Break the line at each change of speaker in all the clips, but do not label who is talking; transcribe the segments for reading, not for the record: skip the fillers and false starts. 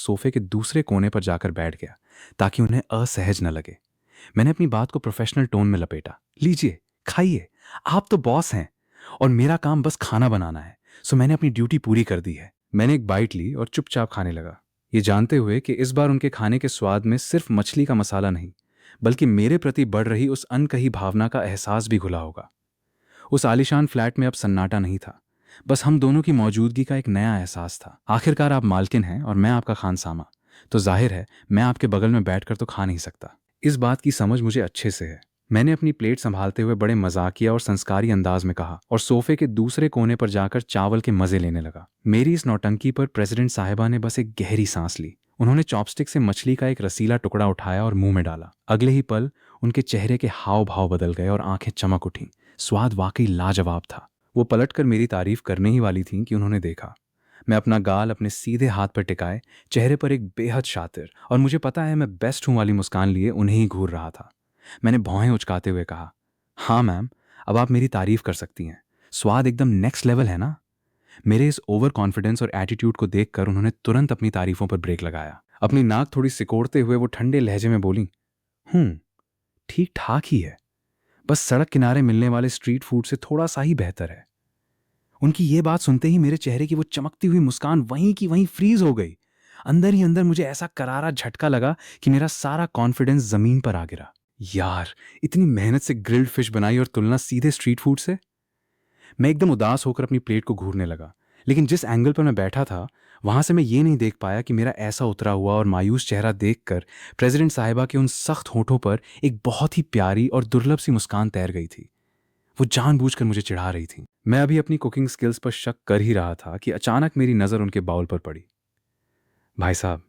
सोफे के दूसरे कोने पर जाकर बैठ गया ताकि उन्हें असहज न लगे। मैंने अपनी बात को प्रोफेशनल टोन में लपेटा। लीजिए, खाइए, आप तो बॉस हैं और मेरा काम बस खाना बनाना है, सो मैंने अपनी ड्यूटी पूरी कर दी है। मैंने एक बाइट ली और चुपचाप खाने लगा, ये जानते हुए कि इस बार उनके खाने के स्वाद में सिर्फ मछली का मसाला नहीं, बल्कि मेरे प्रति बढ़ रही उस अनकही भावना का एहसास भी घुला होगा। उस आलीशान फ्लैट में अब सन्नाटा नहीं था, बस हम दोनों की मौजूदगी का एक नया एहसास था। आखिरकार आप मालकिन हैं और मैं आपका खानसामा, तो जाहिर है मैं आपके बगल में बैठकर तो खा नहीं सकता। इस बात की समझ मुझे अच्छे से है। मैंने अपनी प्लेट संभालते हुए बड़े मजाकिया और संस्कारी अंदाज में कहा और सोफे के दूसरे कोने पर जाकर चावल के मजे लेने लगा। मेरी इस नौटंकी पर प्रेसिडेंट साहिबा ने बस एक गहरी सांस ली। उन्होंने चॉपस्टिक से मछली का एक रसीला टुकड़ा उठाया और मुंह में डाला। अगले ही पल उनके चेहरे के हाव भाव बदल गए और आंखें चमक उठीं। स्वाद वाकई लाजवाब था। वो पलटकर मेरी तारीफ करने ही वाली थीं कि उन्होंने देखा। मैं अपना गाल अपने सीधे हाथ पर टिकाए, चेहरे पर एक बेहद शातिर और मुझे पता है मैं बेस्ट हूं वाली मुस्कान लिए उन्हें ही घूर रहा था। मैंने भौहें उचकाते हुए कहा, हाँ मैम, अब आप मेरी तारीफ कर सकती हैं। स्वाद एकदम नेक्स्ट लेवल है ना। मेरे इस ओवर कॉन्फिडेंस और एटीट्यूड को देखकर उन्होंने तुरंत अपनी तारीफों पर ब्रेक लगाया। अपनी नाक थोड़ी सिकोड़ते हुए वो ठंडे लहजे में बोली, ठीक ठाक ही है, बस सड़क किनारे मिलने वाले स्ट्रीट फूड से थोड़ा सा ही बेहतर है। उनकी ये बात सुनते ही मेरे चेहरे की वो चमकती हुई मुस्कान वहीं की वहीं फ्रीज हो गई। अंदर ही अंदर मुझे ऐसा करारा झटका लगा कि मेरा सारा कॉन्फिडेंस जमीन पर आ गिरा। यार, इतनी मेहनत से ग्रिल्ड फिश बनाई और तुलना सीधे स्ट्रीट फूड से। मैं एकदम उदास होकर अपनी प्लेट को घूरने लगा, लेकिन जिस एंगल पर मैं बैठा था वहां से मैं ये नहीं देख पाया कि मेरा ऐसा उतरा हुआ और मायूस चेहरा देखकर प्रेसिडेंट साहिबा के उन सख्त होठों पर एक बहुत ही प्यारी और दुर्लभ सी मुस्कान तैर गई थी। वो जानबूझकर मुझे चिढ़ा रही थी। मैं अभी अपनी कुकिंग स्किल्स पर शक कर ही रहा था कि अचानक मेरी नज़र उनके बाउल पर पड़ी। भाई साहब,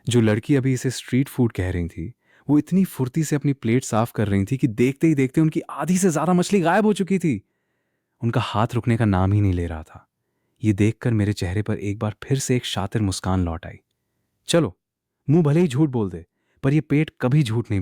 जो लड़की अभी इसे स्ट्रीट फूड कह रही थी, वो इतनी फुर्ती से अपनी प्लेट साफ कर रही थी कि देखते ही देखते उनकी आधी से ज्यादा मछली गायब हो चुकी थी। उनका हाथ रुकने का नाम ही नहीं ले रहा था। ये देखकर मेरे चेहरे पर एक बार फिर से एक शातिर मुस्कान लौट आई। चलो, मुंह भले ही झूठ बोल दे, पर यह पेट कभी झूठ नहीं